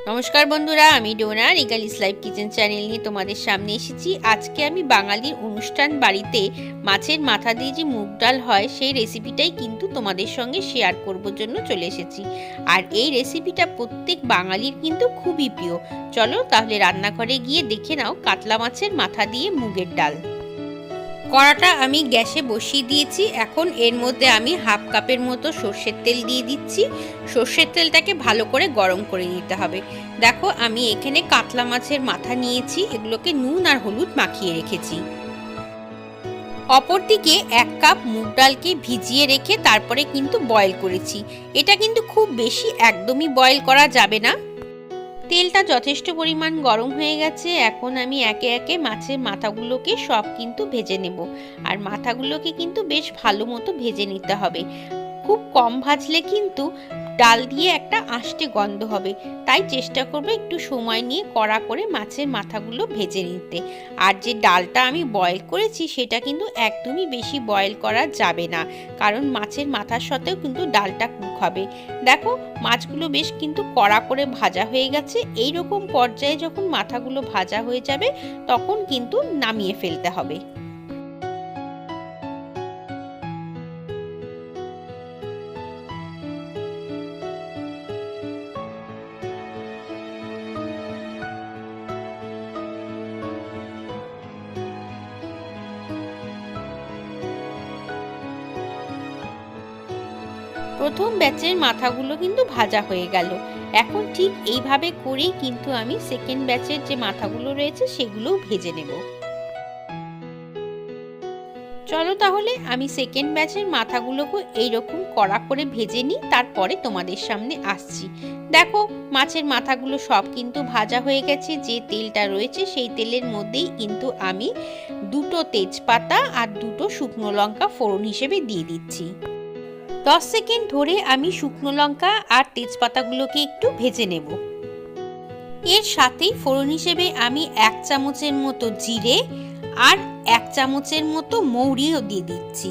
নমস্কার বন্ধুরা, আমি ডোনা রিগালিস লাইভ কিচেন চ্যানেল নিয়ে তোমাদের সামনে এসেছি। আজকে আমি বাঙালির অনুষ্ঠান বাড়িতে মাছের মাথা দিয়ে যে মুগ ডাল হয় সেই রেসিপিটাই কিন্তু তোমাদের সঙ্গে শেয়ার করবার জন্য চলে এসেছি। আর এই রেসিপিটা প্রত্যেক বাঙালির কিন্তু খুবই প্রিয়। চলো তাহলে রান্নাঘরে গিয়ে দেখে নাও কাতলা মাছের মাথা দিয়ে মুগের ডাল। কড়াটা আমি গ্যাসে বসিয়ে দিয়েছি। এখন এর মধ্যে আমি হাফ কাপের মতো সর্ষের তেল দিয়ে দিচ্ছি। সর্ষের তেলটাকে ভালো করে গরম করে নিতে হবে। দেখো আমি এখানে কাতলা মাছের মাথা নিয়েছি, এগুলোকে নুন আর হলুদ মাখিয়ে রেখেছি। অপরদিকে 1 কাপ মুগ ডালকে ভিজিয়ে রেখে তারপরে কিন্তু বয়েল করেছি। এটা কিন্তু খুব বেশি একদমই বয়েল করা যাবে না। তেলটা যথেষ্ট পরিমাণ গরম হয়ে গেছে। এখন আমি একে একে মাছের মাথাগুলোকে সব কিন্তু ভেজে নেব। আর মাথাগুলোকে কিন্তু বেশ ভালো মতো ভেজে নিতে হবে। খুব কম ভাজলে কিন্তু ডাল দিয়ে একটা আষ্টে গন্ধ হবে, তাই চেষ্টা করবে একটু সময় নিয়ে কড়া করে মাছের মাথাগুলো ভেজে নিতে। আর যে ডালটা আমি বয়েল করেছি সেটা কিন্তু একদমই বেশি বয়েল করা যাবে না, কারণ মাছের মাথার সাথেও কিন্তু ডালটা কুক হবে। দেখো মাছগুলো বেশ কিন্তু কড়া করে ভাজা হয়ে গেছে। এই রকম পর্যায়ে যখন মাথাগুলো ভাজা হয়ে যাবে তখন কিন্তু নামিয়ে ফেলতে হবে। প্রথম ব্যাচের মাথাগুলো কিন্তু ভাজা হয়ে গেল। এখন ঠিক এইভাবে করেই কিন্তু আমি সেকেন্ড ব্যাচের যে মাথাগুলো রয়েছে সেগুলোও ভেজে নেব। চলো তাহলে আমি সেকেন্ড ব্যাচের মাথাগুলোকে এইরকম কড়া করে ভেজে নিই, তারপরে তোমাদের সামনে আসছি। দেখো মাছের মাথাগুলো সব কিন্তু ভাজা হয়ে গেছে। যে তেলটা রয়েছে সেই তেলের মধ্যেই কিন্তু আমি 2টো তেজপাতা আর 2টো শুকনো লঙ্কা ফোড়ন হিসেবে দিয়ে দিচ্ছি। 10 সেকেন্ড ধরে আমি শুকনো লঙ্কা আর তেজপাতাগুলোকে একটু ভেজে নেব। এর সাথেই ফোড়ন হিসেবে আমি 1 চামচের মতো জিরে আর 1 চামচের মতো মৌরিও দিয়ে দিচ্ছি।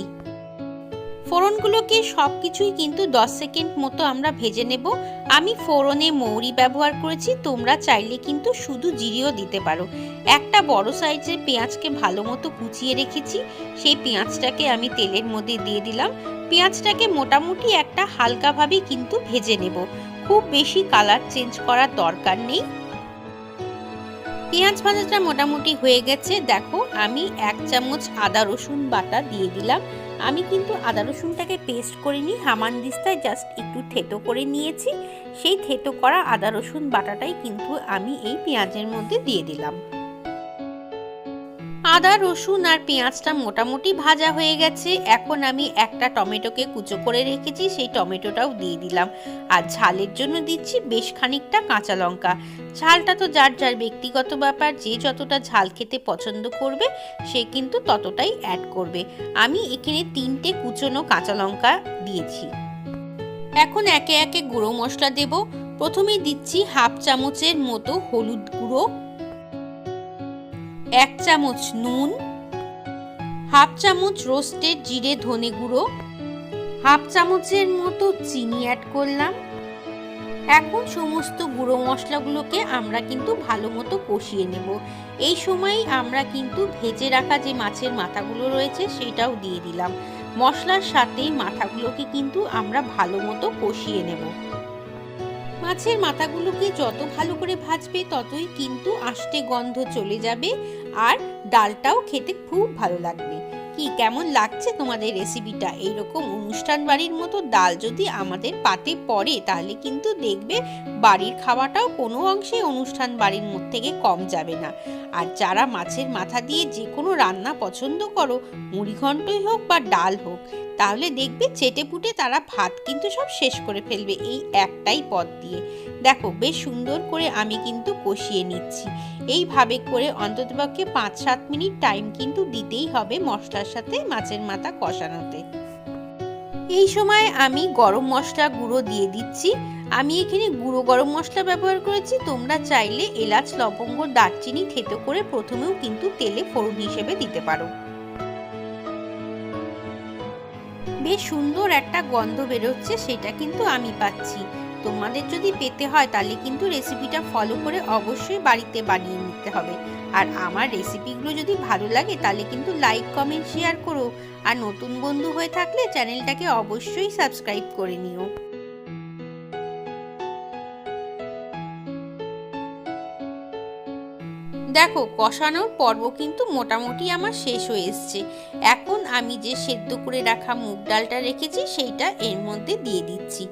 ফোড়নগুলোকে সব কিছুই কিন্তু 10 সেকেন্ড মতো আমরা ভেজে নেব। আমি ফোড়নে মৌরি ব্যবহার করেছি, তোমরা চাইলে কিন্তু শুধু জিরেও দিতে পারো। একটা বড় সাইজের পেঁয়াজকে ভালো মতো কুচিয়ে রেখেছি, সেই পেঁয়াজটাকে আমি তেলের মধ্যে দিয়ে দিলাম। পেঁয়াজটাকে মোটামুটি একটা হালকাভাবে কিন্তু ভেজে নেব, খুব বেশি কালার চেঞ্জ করার দরকার নেই। পেঁয়াজ ভাজাটা মোটামুটি হয়ে গেছে। দেখো আমি 1 চামচ আদা রসুন বাটা দিয়ে দিলাম। আমি কিন্তু আদা রসুনটাকে পেস্ট করিনি, হামানদিস্তায় জাস্ট একটু থেতো করে নিয়েছি। সেই থেতো করা আদা রসুন বাটাটাই কিন্তু আমি এই পেঁয়াজের মধ্যে দিয়ে দিলাম। আদা রসুন আর পেঁয়াজটা মোটামুটি ভাজা হয়ে গেছে। এখন আমি একটা টমেটোকে কুচো করে রেখেছি, সেই টমেটোটাও দিয়ে দিলাম। আর ঝালের জন্য দিচ্ছি বেশ খানিকটা কাঁচা লঙ্কা। ঝালটা তো যার যার ব্যক্তিগত ব্যাপার, যে যতটা ঝাল খেতে পছন্দ করবে সে কিন্তু ততটাই অ্যাড করবে। আমি এখানে 3টে কুচোনো কাঁচা লঙ্কা দিয়েছি। এখন একে একে গুঁড়ো মশলা দেব। প্রথমে দিচ্ছি হাফ চামচের মতো হলুদ গুঁড়ো, 1 চামচ নুন, হাফ চামচ রোস্টেড জিরে ধনে গুঁড়ো, হাফ চামচের মতো চিনি অ্যাড করলাম। এখন সমস্ত গুঁড়ো মশলাগুলোকে আমরা কিন্তু ভালো মতো কষিয়ে নেব। এই সময়ই আমরা কিন্তু ভেজে রাখা যে মাছের মাথাগুলো রয়েছে সেটাও দিয়ে দিলাম। মশলার সাথে মাথাগুলোকে কিন্তু আমরা ভালো মতো কষিয়ে নেব। মাছের মাথাগুলোকে যত ভালো করে ভাজবে ততই কিন্তু আষ্টে গন্ধ চলে যাবে আর ডালটাও খেতে খুব ভালো লাগবে। কি কেমন লাগছে তোমাদের রেসিপিটা? এইরকম অনুষ্ঠান বাড়ির মতো ডাল যদি আমাদের পাতে পড়ে তাহলে কিন্তু দেখবে বাড়ির খাওয়াটাও কোনো অংশে অনুষ্ঠান বাড়ির মধ্যে থেকে কম যাবে না। আর যারা মাছের মাথা দিয়ে যে কোনো রান্না পছন্দ করো, মুড়িঘণ্টই হোক বা ডাল হোক, তাহলে দেখবে চেটেপুটে তারা ভাত কিন্তু সব শেষ করে ফেলবে এই একটাই পদ দিয়ে। দেখো বেশ সুন্দর করে আমি কিন্তু কষিয়ে নিচ্ছি। এইভাবে করে অন্ততপক্ষে 5-7 মিনিট টাইম কিন্তু দিতেই হবে মশলার সাথে মাছের মাথা কষানোতে। এই সময় আমি গরম মশলা গুঁড়ো দিয়ে দিচ্ছি। আমি এখানে গুঁড়ো গরম মশলা ব্যবহার করেছি, তোমরা চাইলে এলাচ লবঙ্গ দারচিনি থেতো করে প্রথমেও কিন্তু তেলে ফোড়ন হিসেবে দিতে পারো। বেশ সুন্দর একটা গন্ধ বেরোচ্ছে, সেটা কিন্তু আমি পাচ্ছি। তোমাদের যদি পেতে হয় তাহলে কিন্তু রেসিপিটা ফলো করে অবশ্যই বাড়িতে বানিয়ে নিতে হবে। আর আমার রেসিপিগুলো যদি ভালো লাগে তাহলে কিন্তু লাইক কমেন্ট শেয়ার করো। আর নতুন বন্ধু হয়ে থাকলে চ্যানেলটাকে অবশ্যই সাবস্ক্রাইব করে নিও। দেখো কষানোর পর্ব কিন্তু মোটামুটি আমার শেষ হয়ে এসছে। এখন আমি যে সেদ্ধ করে রাখা মুগ ডালটা রেখেছি সেইটা এর মধ্যে দিয়ে দিচ্ছি।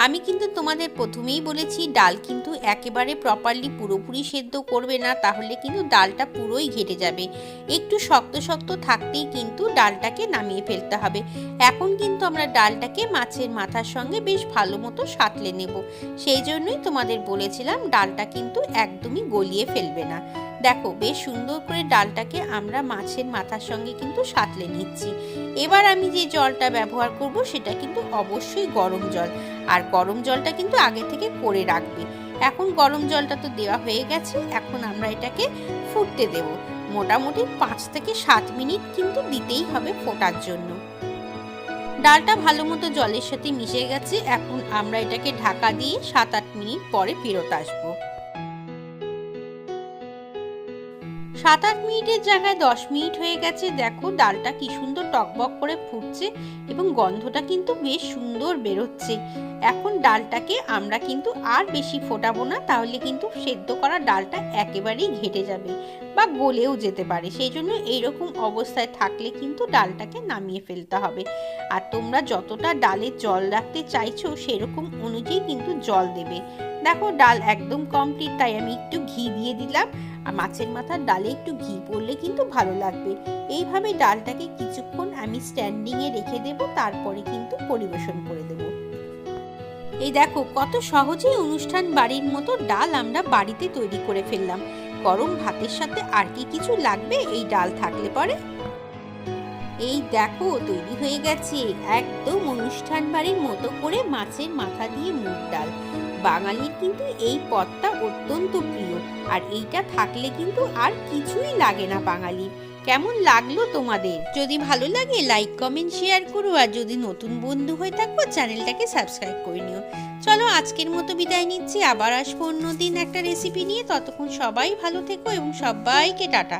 আমি কিন্তু তোমাদের প্রথমেই বলেছি ডাল কিন্তু একেবারে প্রপারলি পুরোপুরি সেদ্ধ করবে না, তাহলে কিন্তু ডালটা পুরোই ঘেটে যাবে। একটু শক্ত শক্ত থাকতেই কিন্তু ডালটাকে নামিয়ে ফেলতে হবে। এখন কিন্তু আমরা ডালটাকে মাছের মাথার সঙ্গে বেশ ভালো মতো সাঁতলে নেব। সেই জন্যই তোমাদের বলেছিলাম ডালটা কিন্তু একদমই গলিয়ে ফেলবে না। দেখো বেশ সুন্দর করে ডালটাকে আমরা মাছের মাথার সঙ্গে কিন্তু সাঁতলে নিচ্ছি। এবার আমি যে জলটা ব্যবহার করব সেটা কিন্তু অবশ্যই গরম জল, আর গরম জলটা কিন্তু আগে থেকে করে রাখবে। এখন গরম জলটা তো দেওয়া হয়ে গেছে, এখন আমরা এটাকে ফুটতে দেব। মোটামুটি 5 থেকে 7 মিনিট কিন্তু দিতেই হবে ফোটার জন্য। ডালটা ভালো মতো জলের সাথে মিশে গেছে, এখন আমরা এটাকে ঢাকা দিয়ে 7-8 মিনিট পরে ফেরত আসবো। 7-8 মিনিটের জায়গায় 10 মিনিট হয়ে গেছে। দেখো ডালটা কি সুন্দর টকবক করে ফুটছে এবং গন্ধটা কিন্তু বেশ সুন্দর বেরোচ্ছে। এখন ডালটাকে আমরা কিন্তু আর বেশি ফোটাবো না, তাহলে কিন্তু সেদ্ধ করা ডালটা একেবারেই ঘেটে যাবে বা গলেও যেতে পারে। সেই জন্য এইরকম অবস্থায় থাকলে কিন্তু ডালটাকে নামিয়ে ফেলতে হবে। আর তোমরা যতটা ডালে জল রাখতে চাইছো সেরকম অনুযায়ী কিন্তু জল দেবে। দেখো ডাল একদম কমপ্লিট, তাই আমি একটু ঘি দিয়ে দিলাম। আর মাছের মাথার ডালে একটু ঘি পড়লে কিন্তু ভালো লাগবে। এইভাবে ডালটাকে কিছুক্ষণ আমি স্ট্যান্ডিংয়ে রেখে দেব, তারপরে কিন্তু পরিবেশন করে দেব। এই দেখো কত সহজেই অনুষ্ঠান বাড়ির মতো ডাল আমরা বাড়িতে তৈরি করে ফেললাম। গরম ভাতের সাথে আর কি কিছু লাগবে এই ডাল থাকলে পরে। এই দেখো তৈরি হয়ে গেছে একদম অনুষ্ঠান বাড়ির মতো করে মাছের মাথা দিয়ে মুগ ডাল। বাঙালির কিন্তু এই পদটা অত্যন্ত প্রিয়, আর এইটা থাকলে কিন্তু আর কিছুই লাগে না বাঙালির। কেমন লাগলো তোমাদের? যদি ভালো লাগে লাইক কমেন্ট শেয়ার করো, আর যদি নতুন বন্ধু হয়ে থাকো চ্যানেলটাকে সাবস্ক্রাইব করে নিও। চলো আজকের মতো বিদায় নিচ্ছি, আবার আসবো অন্যদিন একটা রেসিপি নিয়ে। ততক্ষণ সবাই ভালো থেকো এবং সবাইকে টাটা।